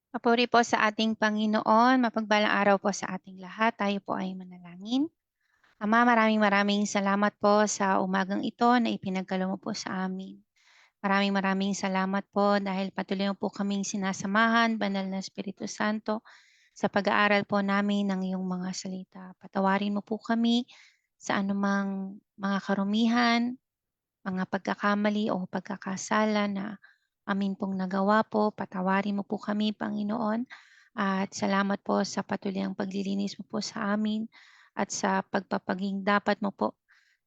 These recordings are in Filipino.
Papuri po sa ating Panginoon, mapagpalang araw po sa ating lahat. Tayo po ay manalangin. Ama, maraming salamat po sa umagang ito na ipinagkaloob mo po sa amin. Maraming salamat po dahil patuloy mo po kaming sinasamahan, Banal na Espiritu Santo, sa pag-aaral po namin ng iyong mga salita. Patawarin mo po kami sa anumang mga karumihan, mga pagkakamali o pagkakasala na amin pong nagawa po. Patawarin mo po kami, Panginoon. At salamat po sa patuloy ang paglilinis mo po sa amin at sa pagpapaging dapat mo po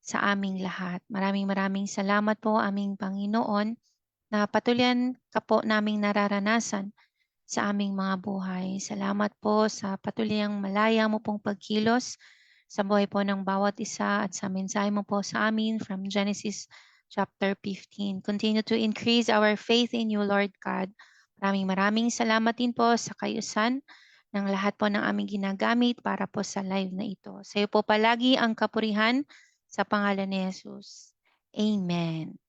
sa aming lahat. Maraming salamat po, aming Panginoon, na patuloy ka po naming nararanasan sa aming mga buhay. Salamat po sa patuloy ang malaya mo pong pagkilos sa buhay po ng bawat isa at sa mensahe mo po sa amin from Genesis chapter 15. Continue to increase our faith in you, Lord God. Maraming salamat din po sa kayusan ng lahat po ng aming ginagamit para po sa live na ito. Sa iyo po palagi ang kapurihan sa pangalan ni Jesus. Amen.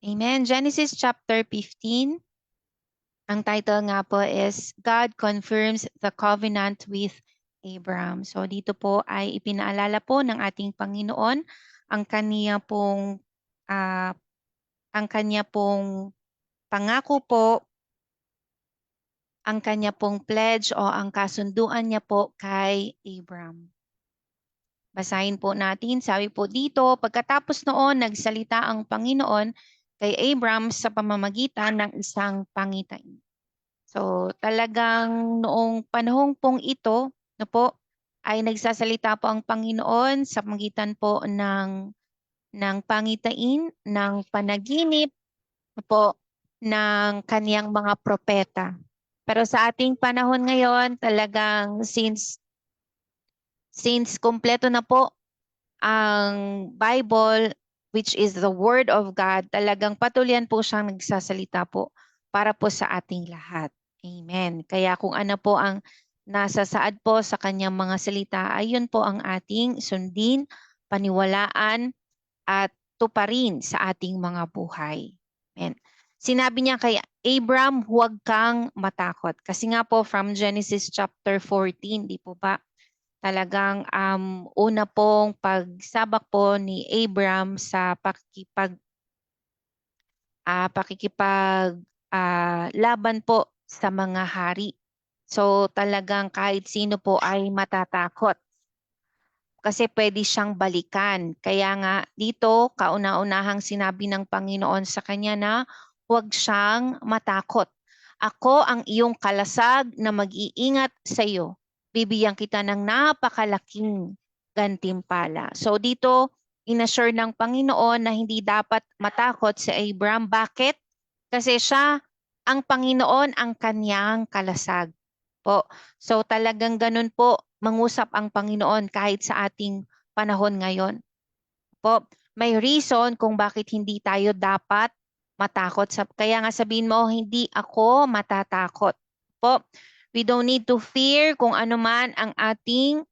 Amen. Genesis chapter 15. Ang title nga po is God Confirms the Covenant with Abraham. So dito po ay ipinaalala po ng ating Panginoon ang kaniya pong pangako po, ang kanya pong pledge o ang kasunduan niya po kay Abraham. Basahin po natin, sabi po dito, pagkatapos noon nagsalita ang Panginoon kay Abraham sa pamamagitan ng isang pangitain. So talagang noong panahong pong ito, ay nagsasalita po ang Panginoon sa pagitan po ng pangitain, ng panaginip ng kaniyang mga propeta. Pero sa ating panahon ngayon, talagang since kumpleto na po ang Bible, which is the Word of God, talagang patuloy po siyang nagsasalita po para po sa ating lahat. Amen. Kaya kung ano po ang nasa saad po sa kanyang mga salita, ayun po ang ating sundin, paniwalaan, at tuparin sa ating mga buhay. Amen. Sinabi niya kay Abram, huwag kang matakot. Kasi nga po from Genesis chapter 14, di po ba? Talagang una pong pagsabak po ni Abram sa laban po sa mga hari. So talagang kahit sino po ay matatakot kasi pwede siyang balikan. Kaya nga dito kauna-unahang sinabi ng Panginoon sa kanya na huwag siyang matakot. Ako ang iyong kalasag na mag-iingat sa iyo. Bibigyan kita ng napakalaking gantimpala. So dito, inassure ng Panginoon na hindi dapat matakot si Abraham. Bakit? Kasi siya, ang Panginoon, ang kanyang kalasag po. So talagang ganun po, mangusap ang Panginoon kahit sa ating panahon ngayon. Po, may reason kung bakit hindi tayo dapat matakot. Kaya nga sabihin mo, hindi ako matatakot. Po, we don't need to fear kung ano man ang ating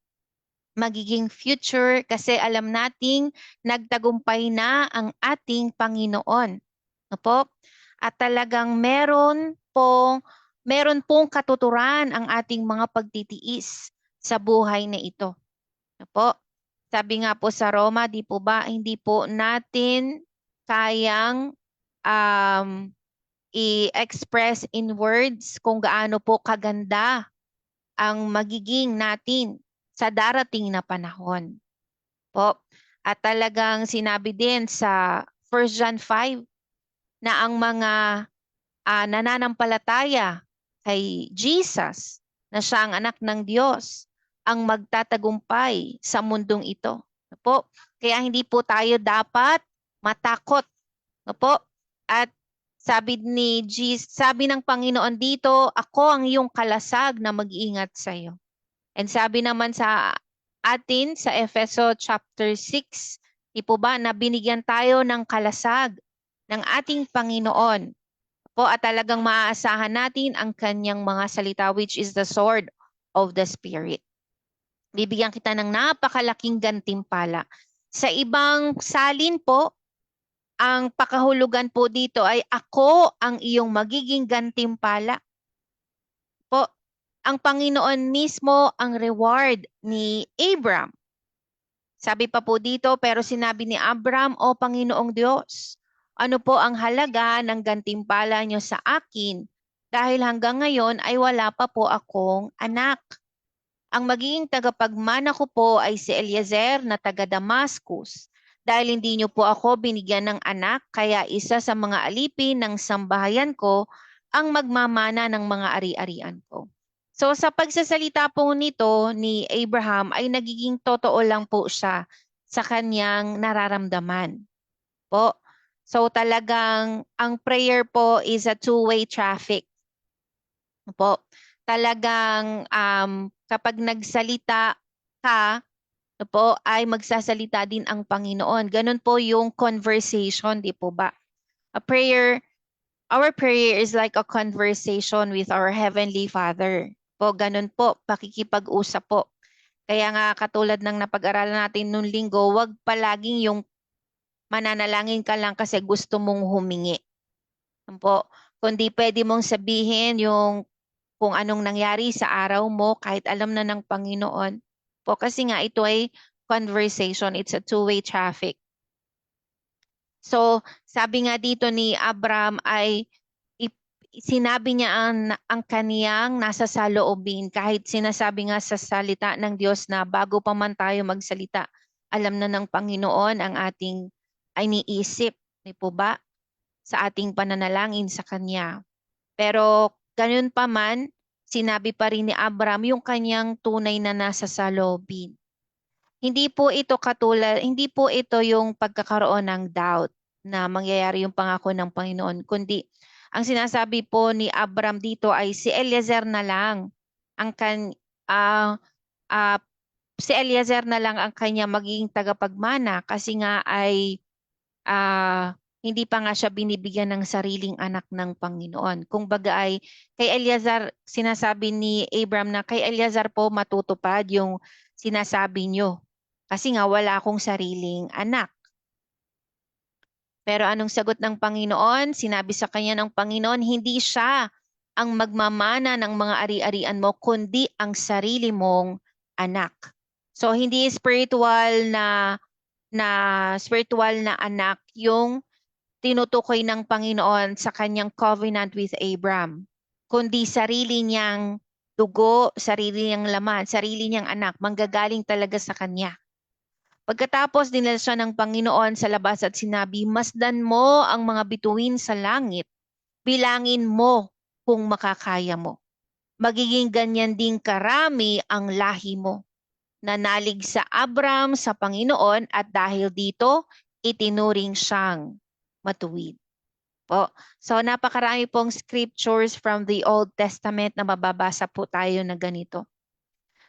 magiging future kasi alam nating nagtagumpay na ang ating Panginoon. Opo? At talagang meron pong katuturan ang ating mga pagtitiis sa buhay na ito. Opo? Sabi nga po sa Roma, di po ba, hindi po natin kayang i-express in words kung gaano po kaganda ang magiging natin sa darating na panahon. Po. At talagang sinabi din sa 1 John 5 na ang mga nananampalataya kay Jesus na siya ang anak ng Diyos ang magtatagumpay sa mundong ito. Po. Kaya hindi po tayo dapat matakot. Po. At sabi ng Panginoon dito, ako ang iyong kalasag na mag-iingat sa iyo. And sabi naman sa atin sa Efeso chapter 6, di po ba na binigyan tayo ng kalasag ng ating Panginoon po at talagang maaasahan natin ang kanyang mga salita which is the sword of the Spirit. Bibigyan kita ng napakalaking gantimpala. Sa ibang salin po, ang pakahulugan po dito ay ako ang iyong magiging gantimpala. Po, ang Panginoon mismo ang reward ni Abram. Sabi pa po dito, pero sinabi ni Abram, O Panginoong Diyos, ano po ang halaga ng gantimpala niyo sa akin? Dahil hanggang ngayon ay wala pa po akong anak. Ang magiging tagapagmana ko po ay si Eliezer na taga Damascus. Dahil hindi niyo po ako binigyan ng anak, kaya isa sa mga alipin ng sambahayan ko ang magmamana ng mga ari-arian ko. So sa pagsasalita po nito ni Abraham ay nagiging totoo lang po siya sa kanyang nararamdaman po. So talagang ang prayer po is a two-way traffic po. Talagang kapag nagsalita ka po ay magsasalita din ang Panginoon. Ganun po yung conversation, di po ba? A prayer Our prayer is like a conversation with our Heavenly Father. Po, ganun po, pakikipag-usap po. Kaya nga katulad ng napag-aralan natin nung linggo, wag palaging yung mananalangin ka lang kasi gusto mong humingi. Po, kundi pwede mong sabihin yung kung anong nangyari sa araw mo kahit alam na ng Panginoon. Po, kasi nga ito ay conversation, it's a two-way traffic. So, sabi nga dito ni Abram ay sinabi niya ang kaniyang nasa saloobin kahit sinasabi nga sa salita ng Diyos na bago pa man tayo magsalita, alam na ng Panginoon ang ating ay niisip, di po ba? Sa ating pananalangin sa Kanya. Pero ganun pa man, sinabi pa rin ni Abram yung kanyang tunay na nasa saloobin. Hindi po ito yung pagkakaroon ng doubt na mangyayari yung pangako ng Panginoon, kundi ang sinasabi po ni Abram dito ay si Eliezer na lang ang si Eliezer na lang ang kanya magiging tagapagmana kasi nga ay hindi pa nga siya binibigyan ng sariling anak ng Panginoon. Kung baga ay kay Eliezer, sinasabi ni Abram na kay Eliezer po matutupad yung sinasabi nyo. Kasi nga wala akong sariling anak. Pero anong sagot ng Panginoon? Sinabi sa kanya ng Panginoon, hindi siya ang magmamana ng mga ari-arian mo, kundi ang sarili mong anak. So hindi spiritual na anak yung tinutukoy ng Panginoon sa kanyang covenant with Abram, kundi sarili niyang dugo, sarili niyang laman, sarili niyang anak, manggagaling talaga sa kanya. Pagkatapos dinala siya ng Panginoon sa labas at sinabi, masdan mo ang mga bituin sa langit, bilangin mo kung makakaya mo. Magiging ganyan ding karami ang lahi mo. Nanalig sa Abram sa Panginoon at dahil dito, itinuring siyang matuwid. Po. So napakarami pong scriptures from the Old Testament na mababasa po tayo na ganito.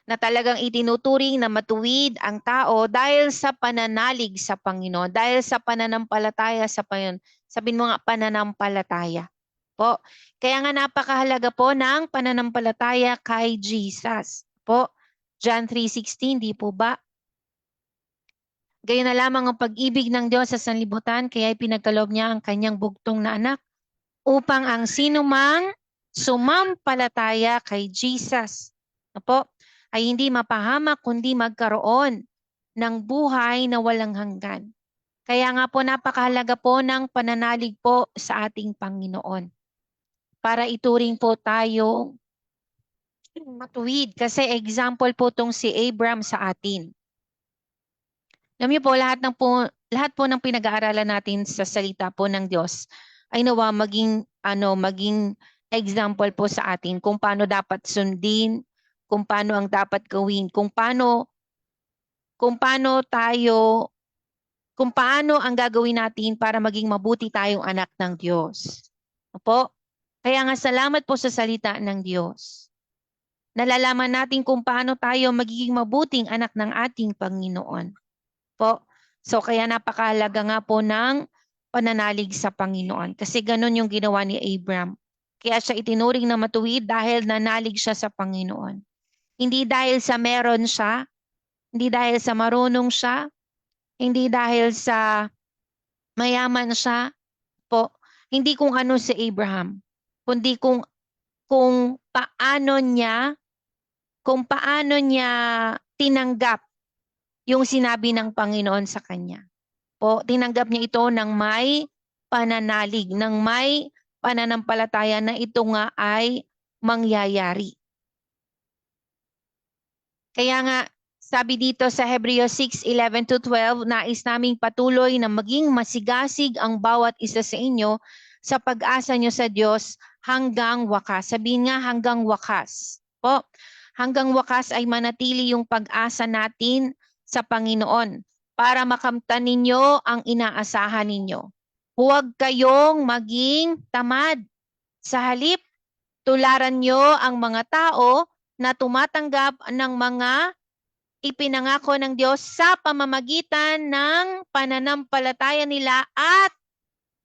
Na talagang itinuturing na matuwid ang tao dahil sa pananalig sa Panginoon, dahil sa pananampalataya sa Panginoon. Sabihin mo nga pananampalataya. Po. Kaya nga napakahalaga po ng pananampalataya kay Jesus. Po. John 3:16, di po ba? Gayon na lamang ang pag-ibig ng Diyos sa sanlibutan, kaya pinagkaloob niya ang kanyang bugtong na anak upang ang sinumang sumampalataya kay Jesus ay hindi mapahamak kundi magkaroon ng buhay na walang hanggan. Kaya nga po napakahalaga po ng pananalig po sa ating Panginoon para ituring po tayo matuwid kasi example po tong si Abram sa atin. Alam niyo po lahat po ng pinag-aaralan natin sa salita po ng Diyos ay nawa maging example po sa atin kung paano dapat sundin, kung paano ang dapat gawin, kung paano ang gagawin natin para maging mabuti tayong anak ng Diyos. Opo? Kaya nga salamat po sa salita ng Diyos. Nalalaman natin kung paano tayo magiging mabuting anak ng ating Panginoon. Po. So kaya napakahalaga nga po ng pananalig sa Panginoon. Kasi ganun yung ginawa ni Abram. Kaya siya itinuring na matuwid dahil nanalig siya sa Panginoon. Hindi dahil sa meron siya, hindi dahil sa marunong siya, hindi dahil sa Mayaman siya po. Hindi kung ano si Abraham, kundi kung paano niya tinanggap yung sinabi ng Panginoon sa kanya. Po, tinanggap niya ito ng may pananalig, ng may pananampalataya na ito nga ay mangyayari. Kaya nga, sabi dito sa Hebreo 6:11-12, nais naming patuloy na maging masigasig ang bawat isa sa inyo sa pag-asa nyo sa Diyos hanggang wakas. Sabihin nga hanggang wakas. Po, hanggang wakas ay manatili yung pag-asa natin sa Panginoon para makamtan ninyo ang inaasahan ninyo. Huwag kayong maging tamad. Sa halip, tularan nyo ang mga tao na tumatanggap ng mga ipinangako ng Diyos sa pamamagitan ng pananampalataya nila at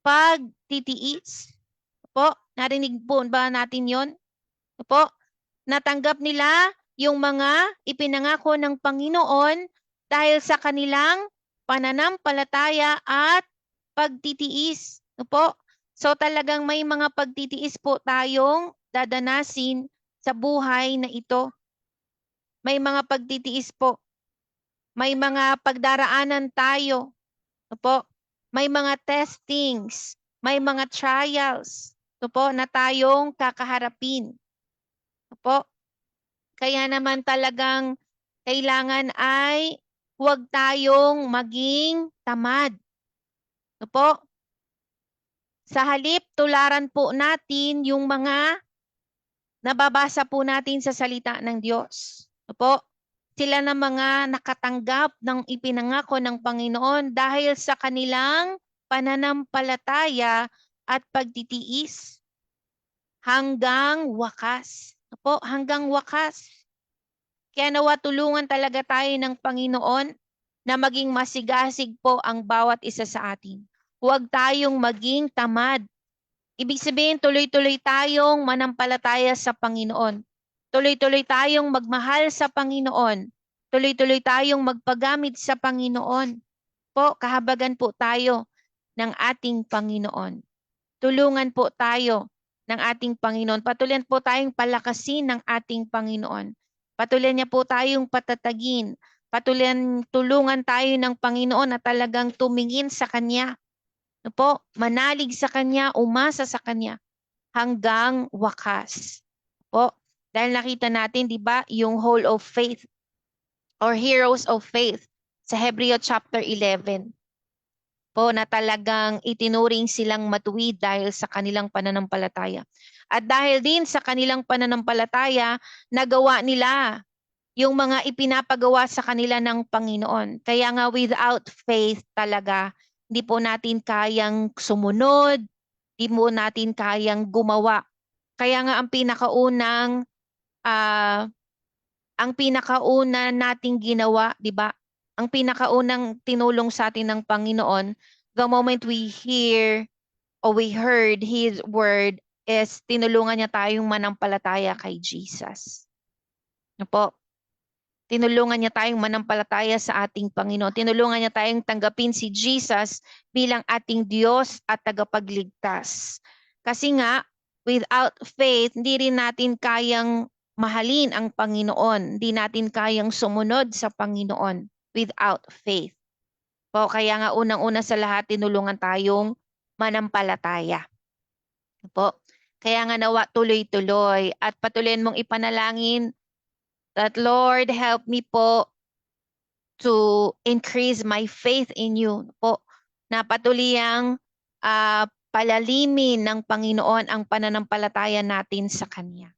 pagtitiis. Po, narinig po ba natin yon? Po, natanggap nila yung mga ipinangako ng Panginoon dahil sa kanilang pananampalataya at pagtitiis. Po, so talagang may mga pagtitiis po tayong dadanasin sa buhay na ito. May mga pagtitiis po. May mga pagdaraanan tayo. Po. May mga testings. May mga trials. Po, na tayong kakaharapin. Po. Kaya naman talagang kailangan ay huwag tayong maging tamad. Po. Sa halip, tularan po natin yung mga nababasa po natin sa salita ng Diyos. Po. Sila na mga nakatanggap ng ipinangako ng Panginoon dahil sa kanilang pananampalataya at pagtitiis hanggang wakas. Po, hanggang wakas. Kaya nawa tulungan talaga tayo ng Panginoon na maging masigasig po ang bawat isa sa atin. Huwag tayong maging tamad. Ibig sabihin, tuloy-tuloy tayong manampalataya sa Panginoon. Tuloy-tuloy tayong magmahal sa Panginoon. Tuloy-tuloy tayong magpagamit sa Panginoon. Po, kahabagan po tayo ng ating Panginoon. Tulungan po tayo ng ating Panginoon. Patuloy po tayong palakasin ng ating Panginoon. Patuloy niya po tayong patatagin. Patuloy tulungan tayo ng Panginoon na talagang tumingin sa Kanya. Po, manalig sa Kanya, umasa sa Kanya hanggang wakas. Po, dahil nakita natin, di ba, yung Hall of Faith or Heroes of Faith sa Hebreo chapter 11. Po, na talagang itinuring silang matuwid dahil sa kanilang pananampalataya. At dahil din sa kanilang pananampalataya, nagawa nila yung mga ipinapagawa sa kanila ng Panginoon. Kaya nga without faith talaga, hindi po natin kayang sumunod, hindi po natin kayang gumawa. Kaya nga ang pinakauna nating ginawa, di ba? Ang pinakaunang tinulong sa atin ng Panginoon, the moment we hear or we heard His word, is tinulungan niya tayong manampalataya kay Jesus. Ano po? Tinulungan niya tayong manampalataya sa ating Panginoon. Tinulungan niya tayong tanggapin si Jesus bilang ating Diyos at tagapagligtas. Kasi nga, without faith, hindi rin natin kayang mahalin ang Panginoon. Hindi natin kayang sumunod sa Panginoon without faith. Po, kaya nga unang-una sa lahat, tinulungan tayong manampalataya. Po, kaya nga nawa tuloy-tuloy at patuloyin mong ipanalangin that Lord, help me po to increase my faith in you po, na patuliyang palalimin ng Panginoon ang pananampalataya natin sa Kanya.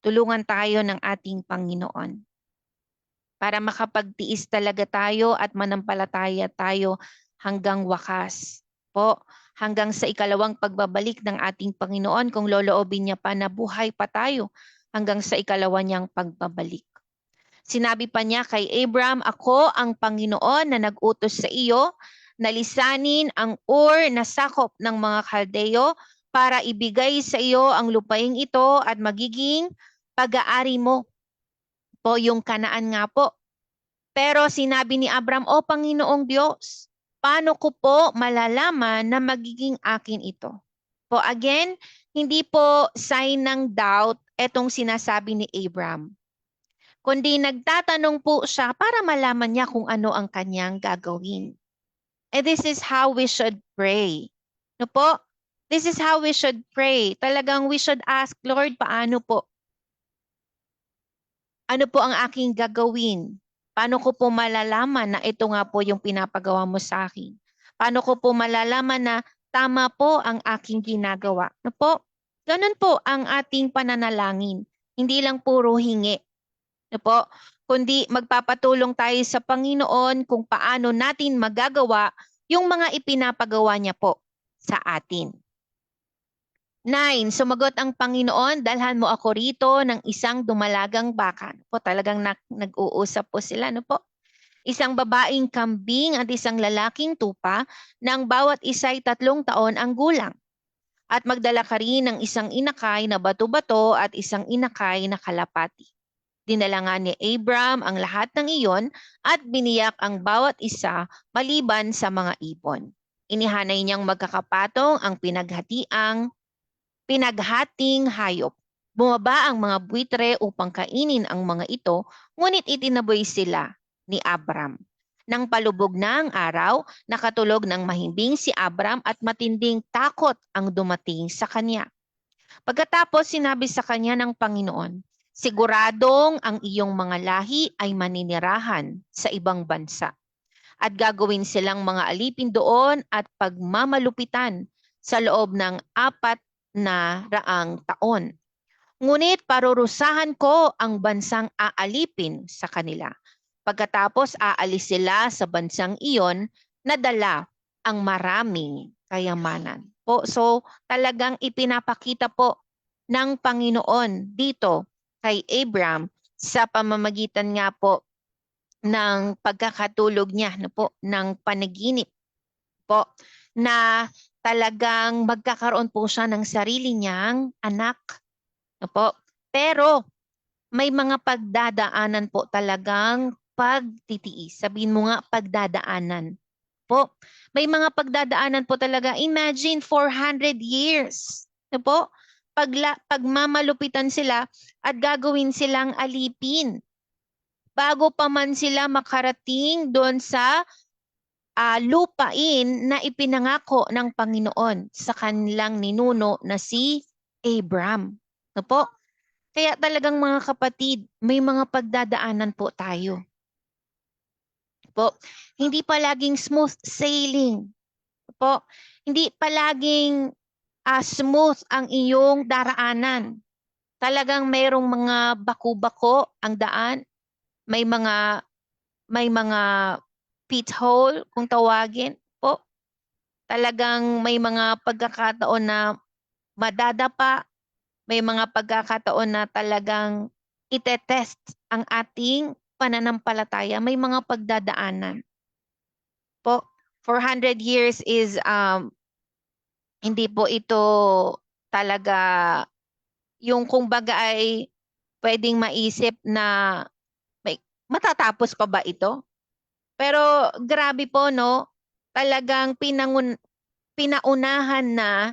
Tulungan tayo ng ating Panginoon para makapagtiis talaga tayo at manampalataya tayo hanggang wakas. Po, hanggang sa ikalawang pagbabalik ng ating Panginoon kung loloobin niya pa na buhay pa tayo hanggang sa ikalawa niyang pagbabalik. Sinabi pa niya kay Abram, ako ang Panginoon na nag-utos sa iyo na lisanin ang Ur na sakop ng mga Kaldeo para ibigay sa iyo ang lupaing ito at magiging pag-aari mo. Po, yung Kanaan nga po. Pero sinabi ni Abram, O Panginoong Diyos, paano ko po malalaman na magiging akin ito? Po again, hindi po sign ng doubt etong sinasabi ni Abram, kundi nagtatanong po siya para malaman niya kung ano ang kanyang gagawin. And this is how we should pray. No po? This is how we should pray. Talagang we should ask, Lord, paano po? Ano po ang aking gagawin? Paano ko po malalaman na ito nga po yung pinapagawa mo sa akin? Paano ko po malalaman na tama po ang aking ginagawa? No po? Ganun po ang ating pananalangin. Hindi lang puro hingi. No po? Kundi magpapatulong tayo sa Panginoon kung paano natin magagawa yung mga ipinapagawa niya po sa atin. 9, sumagot ang Panginoon, dalhan mo ako rito ng isang dumalagang baka. Po, talagang nag-uusap po sila. No po? Isang babaeng kambing at isang lalaking tupa ng bawat isa'y 3 taon ang gulang. At magdala ka rin ng isang inakay na bato-bato at isang inakay na kalapati. Dinala nga ni Abram ang lahat ng iyon at biniyak ang bawat isa maliban sa mga ibon. Inihanay niyang magkakapatong ang pinaghating hayop. Bumaba ang mga buitre upang kainin ang mga ito, ngunit itinaboy sila ni Abram. Nang palubog na ang araw, nakatulog ng mahimbing si Abram at matinding takot ang dumating sa kanya. Pagkatapos sinabi sa kanya ng Panginoon, siguradong ang iyong mga lahi ay maninirahan sa ibang bansa. At gagawin silang mga alipin doon at pagmamalupitan sa loob ng 400 taon. Ngunit parurusahan ko ang bansang aalipin sa kanila. Pagkatapos aalis sila sa bansang iyon na dala ang maraming kayamanan. Po, so talagang ipinapakita po ng Panginoon dito kay Abram sa pamamagitan nga po ng pagkakatulog niya, no po, ng panaginip po, na talagang magkakaroon po siya ng sarili niyang anak. No po? Pero may mga pagdadaanan po talagang pagtitiis. Sabihin mo nga pagdadaanan. Po, may mga pagdadaanan po talaga. Imagine 400 years. No po? Pagmamalupitan sila at gagawin silang alipin bago pa man sila makarating doon sa lupain na ipinangako ng Panginoon sa kanilang ninuno na si Abram. No po? Kaya talagang mga kapatid, may mga pagdadaanan po tayo. Po, hindi palaging smooth sailing. Po, hindi palaging smooth ang iyong daraanan. Talagang mayroong mga baku-bako ang daan. May mga pit hole kung tawagin po. Talagang may mga pagkakataon na madadapa, may mga pagkakataon na talagang itetest ang ating pananampalataya. May mga pagdadaanan. Po, 400 years is hindi po ito talaga yung kumbaga ay pwedeng maisip na matatapos pa ba ito? Pero grabe po, no? Talagang pinaunahan na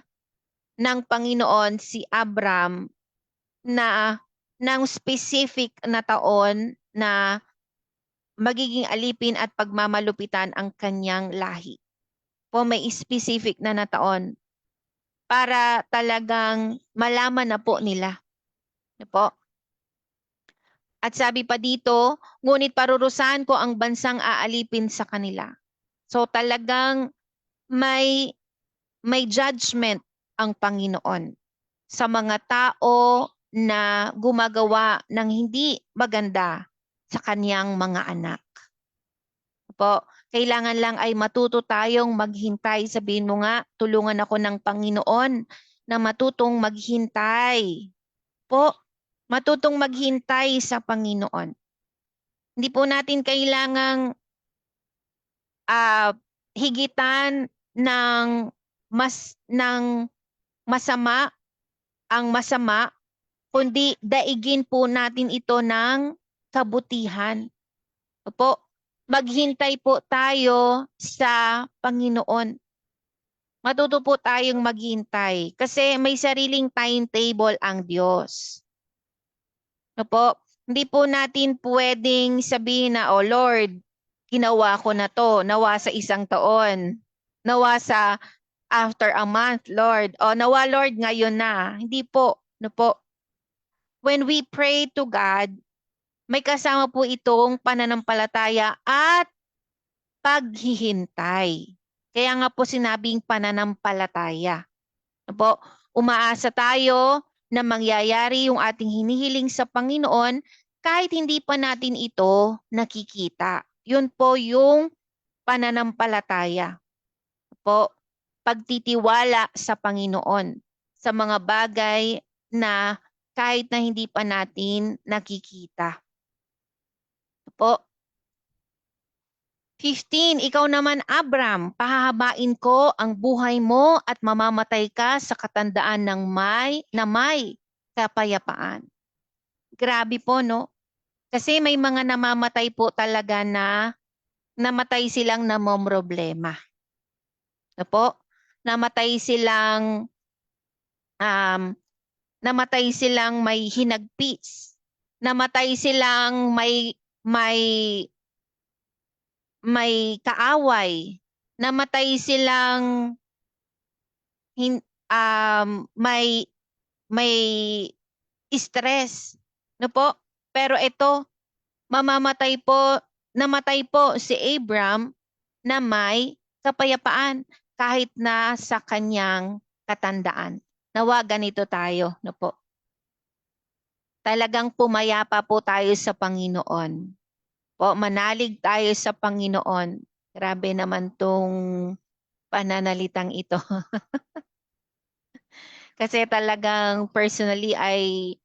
ng Panginoon si Abram na ng specific na taon na magiging alipin at pagmamalupitan ang kanyang lahi. Po, may specific na taon para talagang malaman na po nila. Po? At sabi pa dito, ngunit parurusahan ko ang bansang aalipin sa kanila. So talagang may judgment ang Panginoon sa mga tao na gumagawa ng hindi maganda sa kaniyang mga anak. Po, kailangan lang ay matuto tayong maghintay. Sabihin mo nga, tulungan ako ng Panginoon na matutong maghintay. Po, matutong maghintay sa Panginoon. Hindi po natin kailangang higitan ng masama ang masama, kundi daigin po natin ito ng kabutihan. Opo, maghintay po tayo sa Panginoon. Matuto po tayong maghintay kasi may sariling timetable ang Diyos. No po? Hindi po natin pwedeng sabihin na, oh Lord, ginawa ko na to, nawa sa 1 taon, nawa sa after a month, Lord. O nawa, Lord, ngayon na. Hindi po. No po? When we pray to God, may kasama po itong pananampalataya at paghihintay. Kaya nga po sinabing pananampalataya. No po? Umaasa tayo na mangyayari yung ating hinihiling sa Panginoon kahit hindi pa natin ito nakikita. Yun po yung pananampalataya. Po, pagtitiwala sa Panginoon sa mga bagay na kahit na hindi pa natin nakikita. Po. 15, ikaw naman Abram, pahahabain ko ang buhay mo at mamamatay ka sa katandaan ng may kapayapaan. Grabe po, no? Kasi may mga namamatay po talaga na namatay silang namomroblema. No po? Namatay silang namatay silang may hinagpis. Namatay silang may kaaway. Namatay silang may stress. No po? Pero ito, namatay po si Abram na may kapayapaan kahit na sa kanyang katandaan. Nawa ganito tayo, no po. Talagang pumayapa po tayo sa Panginoon. Po, manalig tayo sa Panginoon. Grabe naman tong pananalitang ito. Kasi talagang personally ay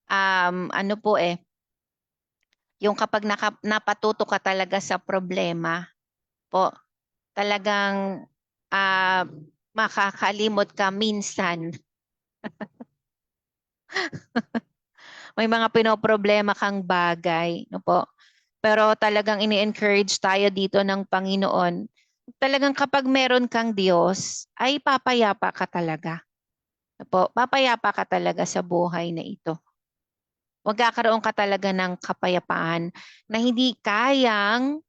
ano po yung kapag napatuto ka talaga sa problema po, talagang makakalimot ka minsan. May mga pinoproblema kang bagay, no po. Pero talagang ini-encourage tayo dito ng Panginoon. Talagang kapag meron kang Diyos, ay papayapa ka talaga. No po, papayapa ka talaga sa buhay na ito. Magkakaroon ka talaga ng kapayapaan na hindi kayang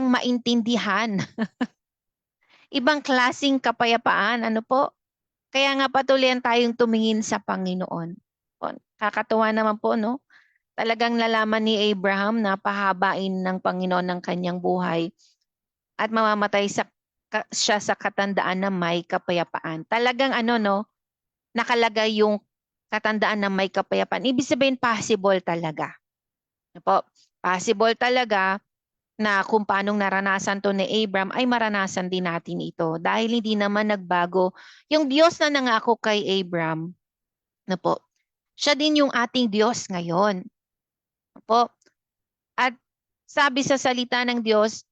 maintindihan. Ibang klasing kapayapaan, ano po? Kaya nga patuloy tayong tumingin sa Panginoon. Kakatuwa naman po, no? Talagang nalaman ni Abraham na pahabain ng Panginoon ng kanyang buhay at mamamatay siya sa katandaan na may kapayapaan. Talagang nakalagay yung katandaan na may kapayapaan. Ibig sabihin, possible talaga. Po, possible talaga na kung paanong naranasan to ni Abram ay maranasan din natin ito dahil hindi naman nagbago. Yung Diyos na nangako kay Abram, po, siya din yung ating Diyos ngayon. Po. At sabi sa salita ng Diyos,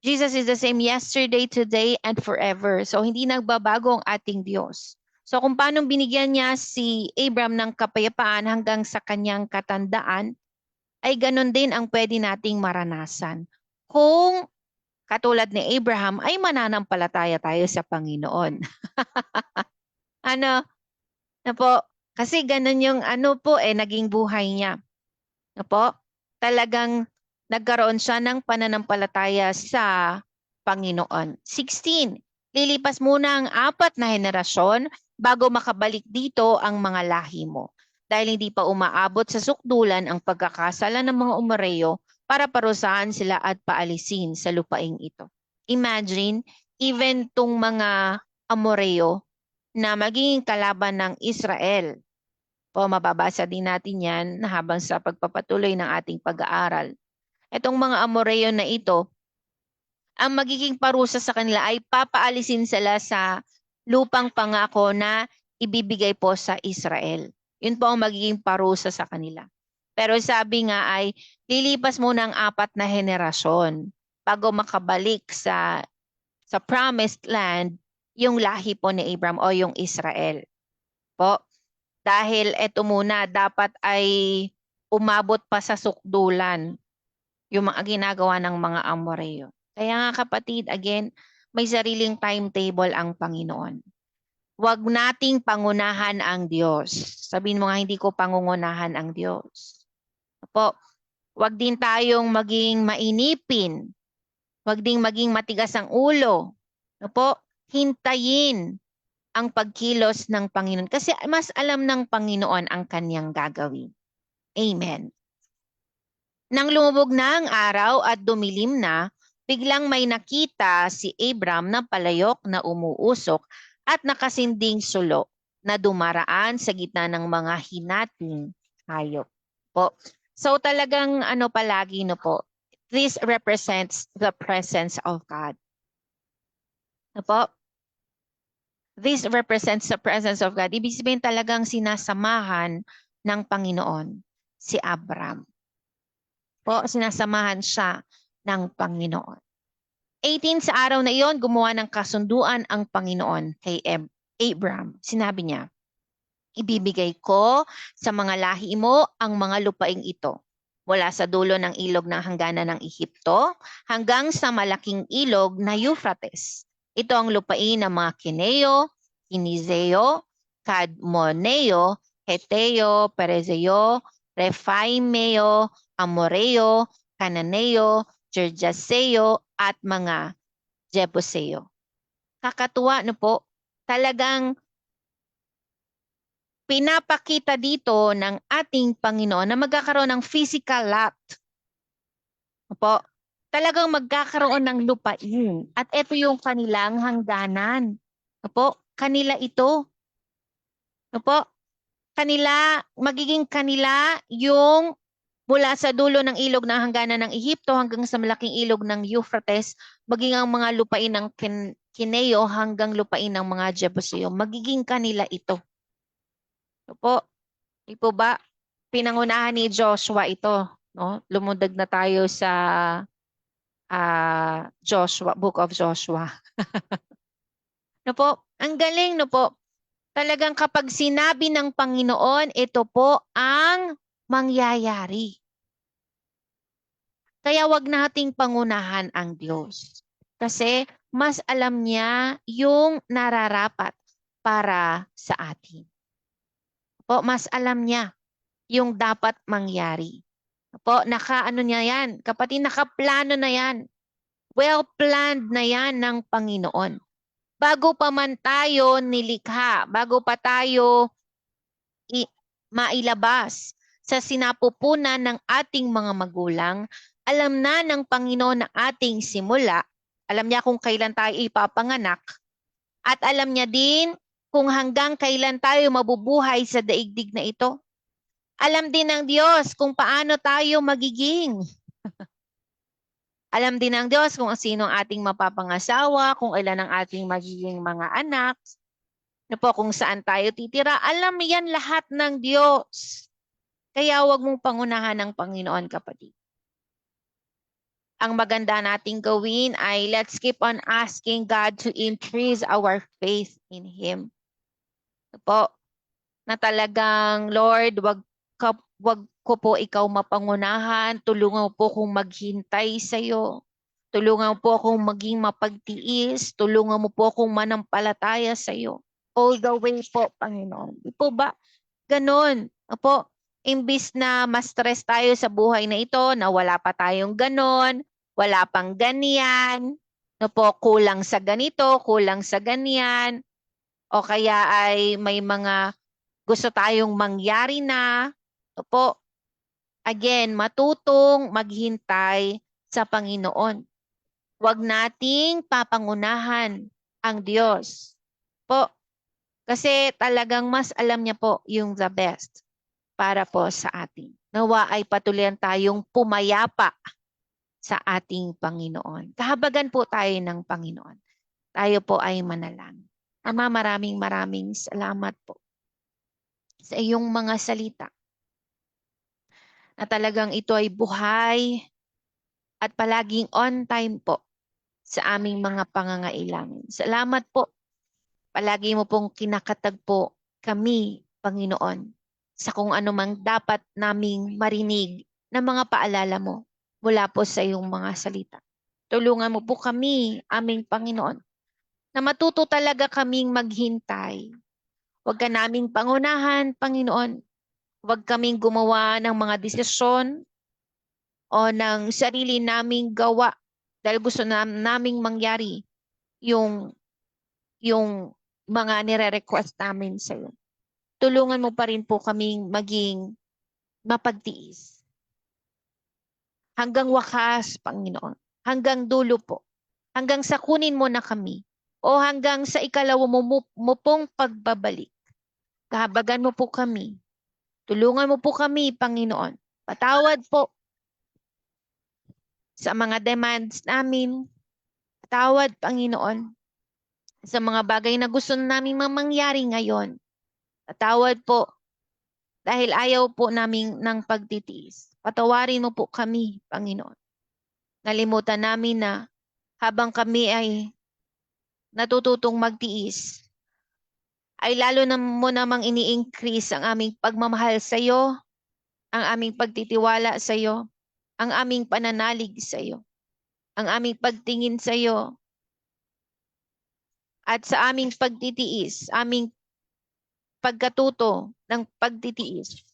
Jesus is the same yesterday, today, and forever. So hindi nagbabago ang ating Diyos. So kung paano binigyan niya si Abram ng kapayapaan hanggang sa kanyang katandaan, ay ganun din ang pwede nating maranasan. Kung katulad ni Abraham ay mananampalataya tayo sa Panginoon. Ano? Na po, kasi ganun yung naging buhay niya. Na po, talagang nagkaroon siya ng pananampalataya sa Panginoon. 16, lilipas muna ang 4 na henerasyon bago makabalik dito ang mga lahi mo. Dahil hindi pa umaabot sa sukdulan ang pagkakasala ng mga Umareyo para parusahan sila at paalisin sa lupaing ito. Imagine, even tong mga Amoreyo na magiging kalaban ng Israel. Po, mababasa din natin yan habang sa pagpapatuloy ng ating pag-aaral. Itong mga Amoreyo na ito, ang magiging parusa sa kanila ay papaalisin sila sa lupang pangako na ibibigay po sa Israel. Yun po ang magiging parusa sa kanila. Pero sabi nga ay lilipas muna ang 4 na henerasyon bago makabalik sa promised land yung lahi po ni Abraham o yung Israel. Po, dahil eto muna dapat ay umabot pa sa sukdulan yung mga ginagawa ng mga Amoreo. Kaya nga kapatid, again, may sariling timetable ang Panginoon. Huwag nating pangunahan ang Diyos. Sabihin mo nga, hindi ko pangungunahan ang Diyos. Opo, huwag din tayong maging mainipin. Huwag din maging matigas ang ulo. Opo, hintayin ang pagkilos ng Panginoon. Kasi mas alam ng Panginoon ang kanyang gagawin. Amen. Nang lumubog na ang araw at dumilim na, biglang may nakita si Abram na palayok na umuusok at nakasinding sulo na dumaraan sa gitna ng mga hinating hayop. Po. So talagang ano palagi no po, this represents the presence of God. No po? This represents the presence of God. Ibig sabihin talagang sinasamahan ng Panginoon si Abram. Po, sinasamahan siya ng Panginoon. 18 sa araw na iyon, gumawa ng kasunduan ang Panginoon kay Abram. Sinabi niya, ibibigay ko sa mga lahi mo ang mga lupaing ito. Mula sa dulo ng ilog ng hangganan ng Ehipto hanggang sa malaking ilog na Euphrates. Ito ang lupain ng mga Kineo, Kinizeo, Kadmoneo, Heteo, Perezeo, Refaimeo, Amoreo, Cananeo, Gergaseo, at mga Jebuseo. Kakatuwa no po, talagang pinapakita dito ng ating Panginoon na magkakaroon ng physical lot. Opo, talagang magkakaroon ng lupain. At ito yung kanilang hangganan. Opo, kanila ito. Opo, magiging kanila yung mula sa dulo ng ilog ng hangganan ng Ehipto hanggang sa malaking ilog ng Euphrates, maging ang mga lupain ng Kineo hanggang lupain ng mga Jebuseo. Magiging kanila ito. Opo, ito ba? Pinangunahan ni Joshua ito. No? Lumundag na tayo sa Joshua, Book of Joshua. No po? Ang galing, no po? Talagang kapag sinabi ng Panginoon, ito po ang mangyayari. Kaya wag nating pangunahan ang Diyos. Kasi mas alam niya yung nararapat para sa atin. Po, mas alam niya yung dapat mangyari. Po, nakaano niya yan. Kapatid, nakaplano na yan. Well-planned na yan ng Panginoon. Bago pa man tayo nilikha, bago pa tayo mailabas sa sinapupunan ng ating mga magulang, alam na ng Panginoon ang ating simula. Alam niya kung kailan tayo ipapanganak. At alam niya din kung hanggang kailan tayo mabubuhay sa daigdig na ito. Alam din ng Diyos kung paano tayo magiging. Alam din ng Diyos kung sino ang ating mapapangasawa, kung ilan ang ating magiging mga anak, na po kung saan tayo titira. Alam yan lahat ng Diyos. Kaya huwag mong pangunahan ng Panginoon, kapatid. Ang maganda nating gawin ay let's keep on asking God to increase our faith in Him. Po, na talagang, Lord, wag ko po ikaw mapangunahan, tulungan po kong maghintay sa iyo. Tulungan po akong maging mapagtiis, tulungan mo po akong manampalataya sa iyo. All the way po, Panginoon. Di po ba? Ganon. Opo, imbis na ma-stress tayo sa buhay na ito, na wala pa tayong ganon, wala pang ganyan, no po, kulang sa ganito, kulang sa ganyan, o kaya ay may mga gusto tayong mangyari na, opo, again, matutong maghintay sa Panginoon. Huwag nating papangunahan ang Diyos. Po, kasi talagang mas alam niya po yung the best para po sa atin. Nawa ay patuloy tayong pumayapa sa ating Panginoon. Kahabagan po tayo ng Panginoon. Tayo po ay manalangin. Ama, maraming salamat po sa iyong mga salita na talagang ito ay buhay at palaging on time po sa aming mga pangangailangan. Salamat po. Palagi mo pong kinakatagpo kami, Panginoon, sa kung ano mang dapat naming marinig na mga paalala mo mula po sa iyong mga salita. Tulungan mo po kami, aming Panginoon, na matuto talaga kaming maghintay. Huwag ka naming pangunahan, Panginoon. Huwag kaming gumawa ng mga desisyon o ng sarili naming gawa dahil gusto naming mangyari yung yung mga nire-request namin sa iyo. Tulungan mo pa rin po kaming maging mapagtiis. Hanggang wakas, Panginoon. Hanggang dulo po. Hanggang sa kunin mo na kami. O hanggang sa ikalawa mo pong pagbabalik. Kahabagan mo po kami. Tulungan mo po kami, Panginoon. Patawad po sa mga demands namin. Patawad, Panginoon, sa mga bagay na gusto namin mangyari ngayon. Patawad po dahil ayaw po namin ng pagtitiis. Patawarin mo po kami, Panginoon. Nalimutan namin na habang kami ay natututong magtiis, ay lalo na mo namang ini-increase ang aming pagmamahal sa iyo, ang aming pagtitiwala sa iyo, ang aming pananalig sa iyo, ang aming pagtingin sa iyo, at sa aming pagtitiis, aming pagkatuto ng pagtitiis.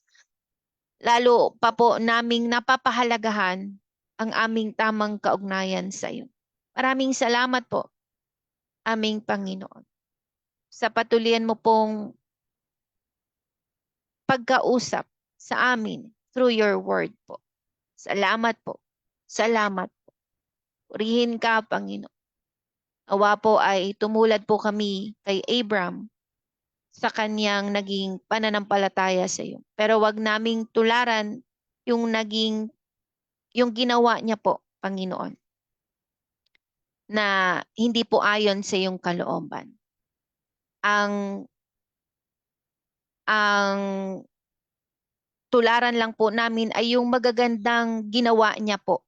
Lalo pa po naming napapahalagahan ang aming tamang kaugnayan sa iyo. Maraming salamat po, aming Panginoon, sa patuloyan mo pong pagkausap sa amin through your word po. Salamat po. Salamat po. Purihin ka, Panginoon. Awa po ay tumulad po kami kay Abram sa kanyang naging pananampalataya sa iyo. Pero wag naming tularan yung ginawa niya po, Panginoon, na hindi po ayon sa iyong kalooban. Ang tularan lang po namin ay yung magagandang ginawa niya po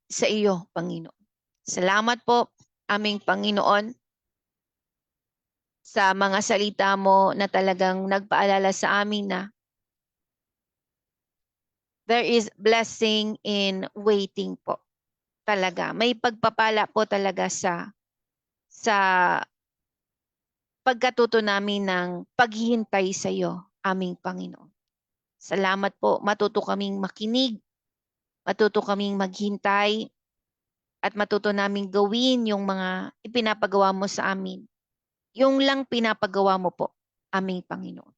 sa iyo, Panginoon. Salamat po, aming Panginoon, sa mga salita mo na talagang nagpaalala sa amin na there is blessing in waiting po. Talaga. May pagpapala po talaga sa pagkatuto namin ng paghihintay sa iyo, aming Panginoon. Salamat po. Matuto kaming makinig, matuto kaming maghintay, at matuto naming gawin yung mga ipinapagawa mo sa amin. Yung lang pinapagawa mo po, aming Panginoon.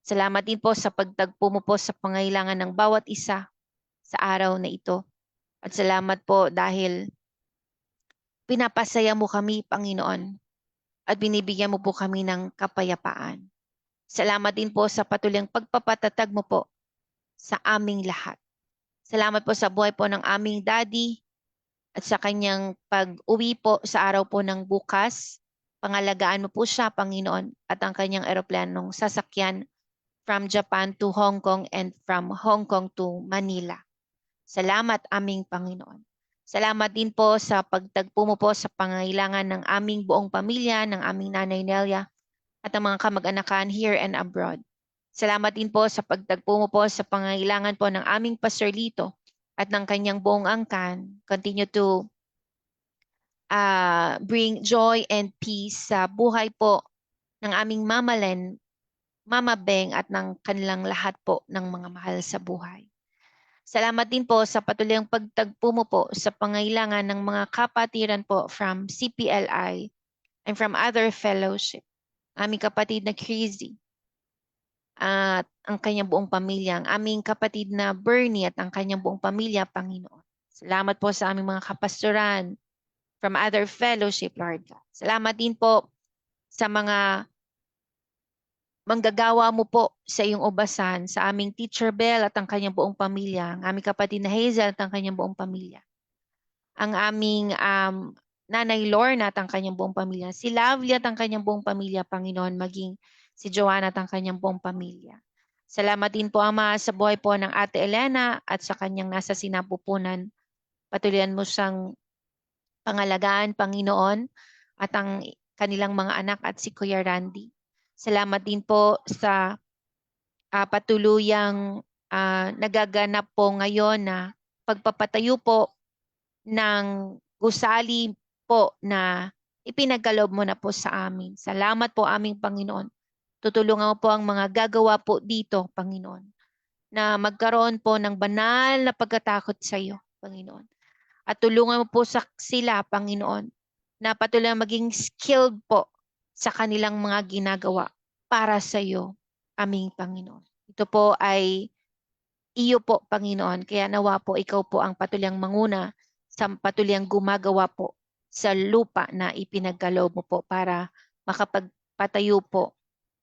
Salamat din po sa pagtagpo mo po sa pangailangan ng bawat isa sa araw na ito. At salamat po dahil pinapasaya mo kami, Panginoon, at binibigyan mo po kami ng kapayapaan. Salamat din po sa patuloy pagpapatatag mo po sa aming lahat. Salamat po sa buhay po ng aming daddy at sa kanyang pag-uwi po sa araw po ng bukas. Pangalagaan mo po siya, Panginoon, at ang kanyang eroplanong sasakyan from Japan to Hong Kong and from Hong Kong to Manila. Salamat, aming Panginoon. Salamat din po sa pagtagpo mo po sa pangailangan ng aming buong pamilya, ng aming nanay Nelia, at ang mga kamag-anakan here and abroad. Salamat din po sa pagtagpo mo po sa pangailangan po ng aming Pastor Lito at ng kanyang buong angkan. Continue to bring joy and peace sa buhay po ng aming Mama Len, Mama Beng at ng kanilang lahat po ng mga mahal sa buhay. Salamat din po sa patuloy pagtagpo mo po sa pangailangan ng mga kapatiran po from CPLI and from other fellowship. Aming kapatid na Crazy at ang kanyang buong pamilya, ang aming kapatid na Bernie at ang kanyang buong pamilya, Panginoon. Salamat po sa aming mga kapastoran from other fellowship, Lord God. Salamat din po sa mga manggagawa mo po sa iyong ubasan, sa aming Teacher Bell at ang kanyang buong pamilya, ang aming kapatid na Hazel at ang kanyang buong pamilya, ang aming Nanay Lorna at ang kanyang buong pamilya, si Lovely at ang kanyang buong pamilya, Panginoon, maging si Joanna at ang kanyang buong pamilya. Salamat din po, Ama, sa buhay po ng Ate Elena at sa kanyang nasa sinapupunan. Patuloyan mo siyang pangalagaan, Panginoon, at ang kanilang mga anak at si Kuya Randy. Salamat din po sa patuluyang nagaganap po ngayon na pagpapatayo po ng gusali po na ipinagkaloob mo na po sa amin. Salamat po aming Panginoon. Tutulungan mo po ang mga gagawa po dito, Panginoon, na magkaroon po ng banal na pagkatakot sa iyo, Panginoon. At tulungan mo po sila, Panginoon, na patuloy maging skilled po sa kanilang mga ginagawa para sa iyo, aming Panginoon. Ito po ay iyo po, Panginoon. Kaya nawa po ikaw po ang patuloy manguna sa patuloy gumagawa po sa lupa na ipinagkaloob mo po para makapagpatayo po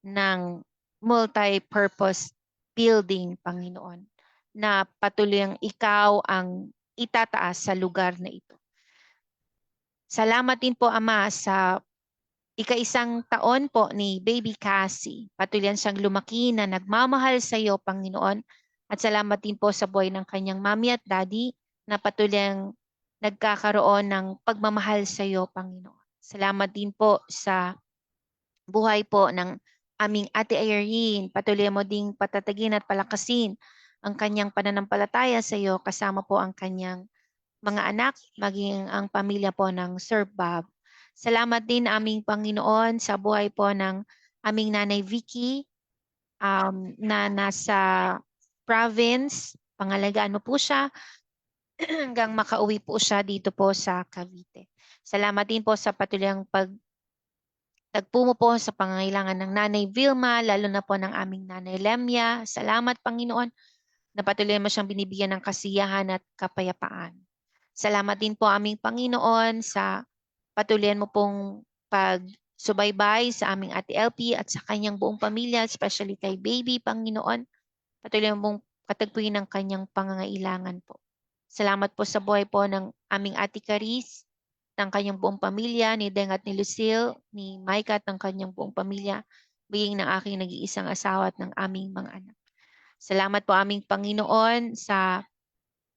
ng multi-purpose building, Panginoon, na patuloy ikaw ang itataas sa lugar na ito. Salamat din po, Ama, sa ika-1 taon po ni Baby Cassie. Patuloy siyang lumaki na nagmamahal sa iyo, Panginoon. At salamat din po sa buhay ng kanyang mami at daddy na patuloy nagkakaroon ng pagmamahal sa iyo, Panginoon. Salamat din po sa buhay po ng aming Ate Irene. Patuloy mo ding patatagin at palakasin ang kanyang pananampalataya sa iyo kasama po ang kanyang mga anak, maging ang pamilya po ng Sir Bob. Salamat din aming Panginoon sa buhay po ng aming Nanay Vicky na nasa province. Pangalagaan mo po siya hanggang makauwi po siya dito po sa Cavite. Salamat din po sa patuloy tagpo mo po sa pangangailangan ng Nanay Vilma, lalo na po ng aming Nanay Lemia. Salamat, Panginoon, na patuloy mo siyang binibigyan ng kasiyahan at kapayapaan. Salamat din po aming Panginoon sa patuloy mo pong pagsubaybay sa aming Ate LP at sa kanyang buong pamilya, especially kay Baby, Panginoon. Patuloy mo pong katagpuin ang kanyang pangangailangan po. Salamat po sa buhay po ng aming Ate Caris, ng kanyang buong pamilya, ni Deng at ni Lucille, ni Micah at ng kanyang buong pamilya, biging ng aking nag-iisang asawa at ng aming mga anak. Salamat po aming Panginoon sa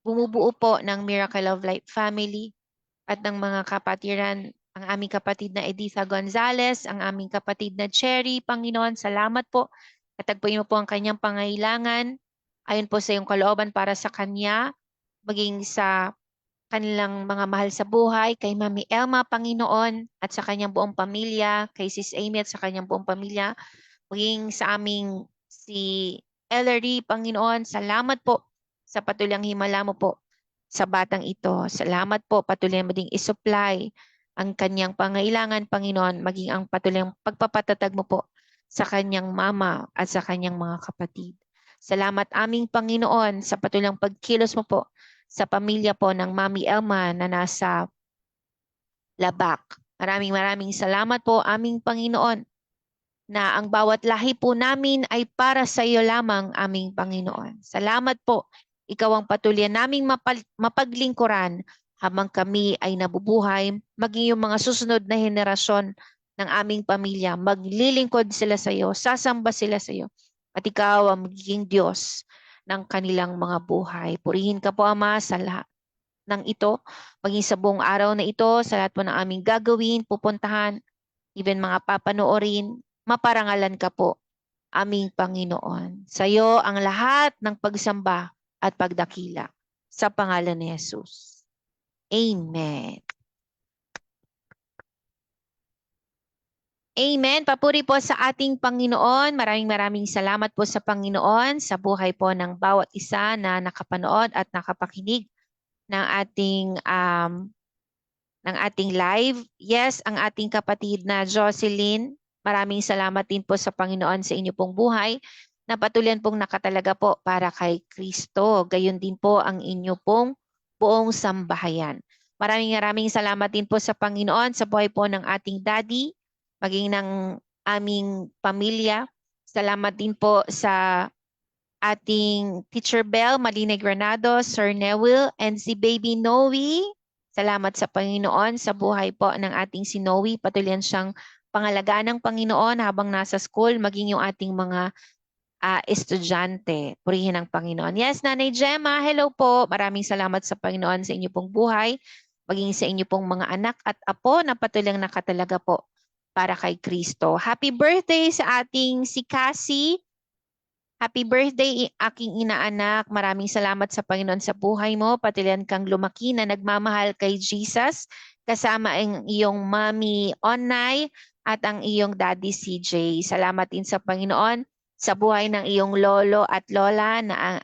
bumubuo po ng Miracle of Life family at ng mga kapatiran, ang aming kapatid na Editha Gonzalez, ang aming kapatid na Cherry, Panginoon, salamat po. Katagpuin mo po ang kanyang pangailangan ayon po sa iyong kalooban para sa kanya, maging sa kanilang mga mahal sa buhay, kay Mami Elma, Panginoon, at sa kanyang buong pamilya, kay Sis Amy at sa kanyang buong pamilya, maging sa aming si Ellery, Panginoon, salamat po sa patuloy himala mo po sa batang ito. Salamat po, patuloy mo ding isupply ang kanyang pangailangan, Panginoon, maging ang patuloy pagpapatatag mo po sa kanyang mama at sa kanyang mga kapatid. Salamat aming Panginoon sa patuloy pagkilos mo po sa pamilya po ng Mami Elma na nasa Labak. Maraming salamat po aming Panginoon na ang bawat lahi po namin ay para sa iyo lamang aming Panginoon. Salamat po. Ikaw ang patuloy naming mapaglingkuran habang kami ay nabubuhay, maging yung mga susunod na henerasyon ng aming pamilya. Maglilingkod sila sa iyo, sasamba sila sa iyo. At ikaw ang magiging Diyos ng kanilang mga buhay. Purihin ka po, Ama, sa lahat ng ito, maging sa buong araw na ito, sa lahat po ng aming gagawin, pupuntahan, even mga papanoorin, maparangalan ka po, aming Panginoon. Sa iyo ang lahat ng pagsamba at pagdakila. Sa pangalan ni Jesus. Amen. Amen. Papuri po sa ating Panginoon. Maraming salamat po sa Panginoon sa buhay po ng bawat isa na nakapanood at nakapakinig ng ating live. Yes, ang ating kapatid na Jocelyn, maraming salamat din po sa Panginoon sa inyo pong buhay na patuloy pong nakatalaga po para kay Kristo. Gayon din po ang inyo pong buong sambahayan. Maraming salamat din po sa Panginoon sa buhay po ng ating daddy, maging ng aming pamilya. Salamat din po sa ating Teacher Bell, Maline Granado, Sir Newell, and si Baby Noe. Salamat sa Panginoon sa buhay po ng ating si Noe. Patuloy siyang pangalagaan ng Panginoon habang nasa school, maging yung ating mga estudyante. Purihin ang Panginoon. Yes, Nanay Gemma, hello po. Maraming salamat sa Panginoon sa inyo pong buhay, maging sa inyo pong mga anak at apo na patuloy nakatalaga po para kay Kristo. Happy birthday sa ating si Cassie. Happy birthday, aking inaanak. Maraming salamat sa Panginoon sa buhay mo. Patuloy kang lumaki na nagmamahal kay Jesus. Kasama ang iyong mommy Onay at ang iyong daddy CJ. Salamat din sa Panginoon sa buhay ng iyong lolo at lola na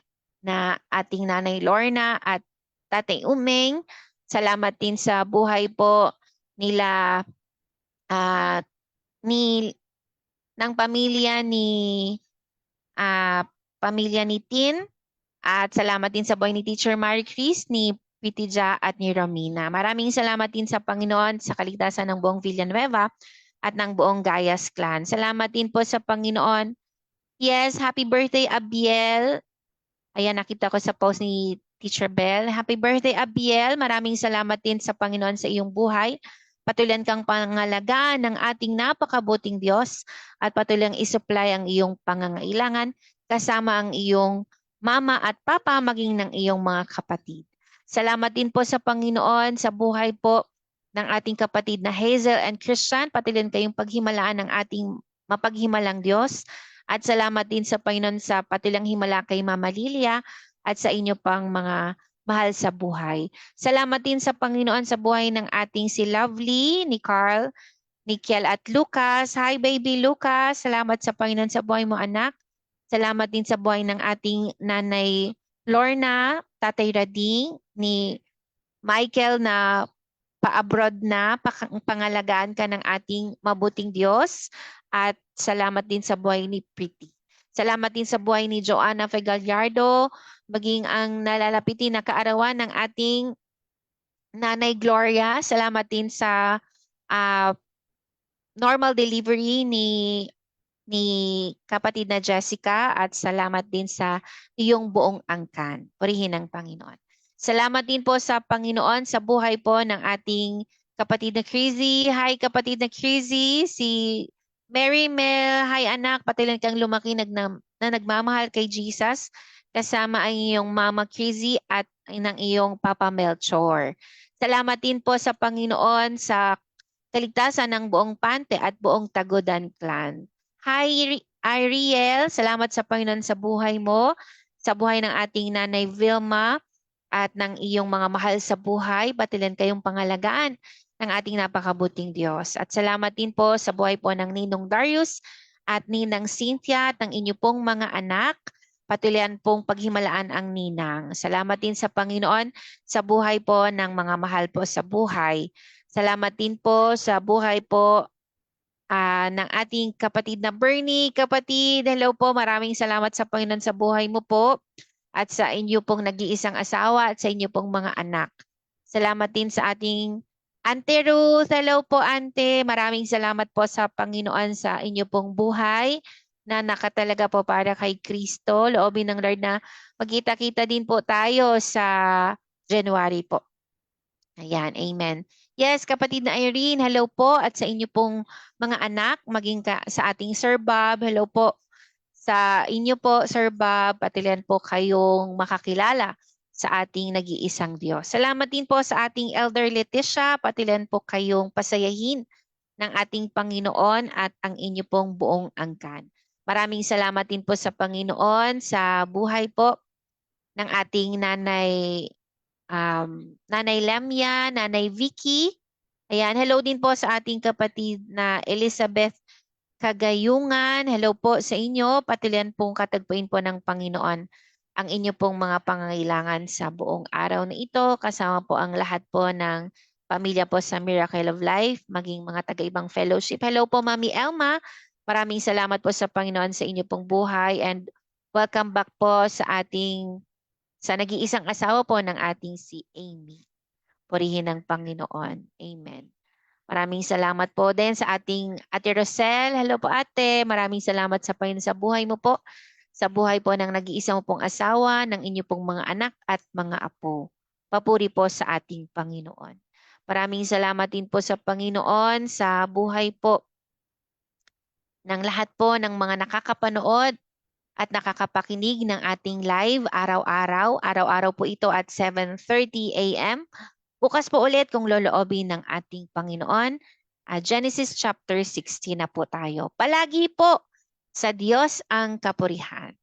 ating nanay Lorna at tatay Umeng. Salamat din sa buhay po nila ah, ni ng pamilya ni Tin, at salamat din sa buhay ni Teacher Marie Chris, ni Pitija at ni Romina. Maraming salamat din sa Panginoon sa kaligtasan ng buong Villanueva at ng buong Gayas clan. Salamat din po sa Panginoon. Yes, happy birthday Abiel. Ayan, nakita ko sa post ni Teacher Bell. Happy birthday Abiel. Maraming salamat din sa Panginoon sa iyong buhay. Patuloy kang pangalagaan ng ating napakabuting Diyos at patuloy isupply ang iyong pangangailangan kasama ang iyong mama at papa maging ng iyong mga kapatid. Salamat din po sa Panginoon sa buhay po ng ating kapatid na Hazel and Christian. Patuloy kayong paghimalaan ng ating mapaghimalang Diyos. At salamat din sa Panginoon sa patulang himala kay Mama Lilia at sa inyo pang mga mahal sa buhay. Salamat din sa Panginoon sa buhay ng ating si Lovely, ni Carl, ni Kiel at Lucas. Hi baby Lucas, salamat sa Panginoon sa buhay mo anak. Salamat din sa buhay ng ating nanay Lorna, tatay Rading, ni Michael na pa-abroad na, pangalagaan ka ng ating mabuting Diyos. At salamat din sa buhay ni Pretty. Salamat din sa buhay ni Joanna Fegallardo, maging ang nalalapitin na kaarawan ng ating Nanay Gloria. Salamat din sa normal delivery ni kapatid na Jessica at salamat din sa iyong buong angkan. Purihin ang Panginoon. Salamat din po sa Panginoon sa buhay po ng ating kapatid na Crazy. Hi kapatid na Crazy, si Mary Mel. Hi anak, patuloy kang lumaki na nagmamahal kay Jesus kasama ang iyong mama Crazy at ng iyong papa Melchor. Salamat din po sa Panginoon sa kaligtasan ng buong Pante at buong Tagodan clan. Hi Ariel, salamat sa Panginoon sa buhay mo, sa buhay ng ating nanay Vilma at ng iyong mga mahal sa buhay. Patuloy kayong pangalagaan ng ating napakabuting Diyos. At salamat din po sa buhay po ng Ninong Darius at Ninang Cynthia at ng inyo pong mga anak. Patuloy pong paghimalaan ang ninang. Salamat din sa Panginoon sa buhay po ng mga mahal po sa buhay. Salamat din po sa buhay po ng ating kapatid na Bernie. Kapatid, hello po. Maraming salamat sa Panginoon sa buhay mo po at sa inyo pong nag-iisang asawa at sa inyo pong mga anak. Salamat din sa ating Ante Ruth. Hello po, Ante. Maraming salamat po sa Panginoon sa inyo pong buhay na nakatalaga po para kay Kristo. Loobin ng Lord na magkita-kita din po tayo sa January po. Ayan, amen. Yes, kapatid na Irene, hello po. At sa inyo pong mga anak, maging sa ating Sir Bob, hello po. Sa inyo po, Sir Bob, patuloy po kayong makakilala sa ating nag-iisang Diyos. Salamat din po sa ating Elder Leticia, patuloy po kayong pasayahin ng ating Panginoon at ang inyo pong buong angkan. Maraming salamat din po sa Panginoon sa buhay po ng ating Nanay Lemya, Nanay Vicky. Ayan, hello din po sa ating kapatid na Elizabeth Kagayungan. Hello po sa inyo. Patuloy pong katagpuin po ng Panginoon ang inyo pong mga pangangailangan sa buong araw na ito. Kasama po ang lahat po ng pamilya po sa Miracle of Life, maging mga taga-ibang fellowship. Hello po, Mami Elma. Maraming salamat po sa Panginoon sa inyo pong buhay and welcome back po sa nag-iisang asawa po ng ating si Amy. Purihin ng Panginoon. Amen. Maraming salamat po din sa ating Ate Rosel. Hello po ate. Maraming salamat sa Panginoon sa buhay mo po. Sa buhay po ng nag-iisa mo pong asawa, ng inyo pong mga anak at mga apo. Papuri po sa ating Panginoon. Maraming salamat din po sa Panginoon sa buhay po ng lahat po ng mga nakakapanood at nakakapakinig ng ating live araw-araw. Araw-araw po ito at 7:30 a.m. Bukas po ulit kung loloobin ng ating Panginoon. Genesis chapter 16 na po tayo. Palagi po sa Diyos ang kapurihan.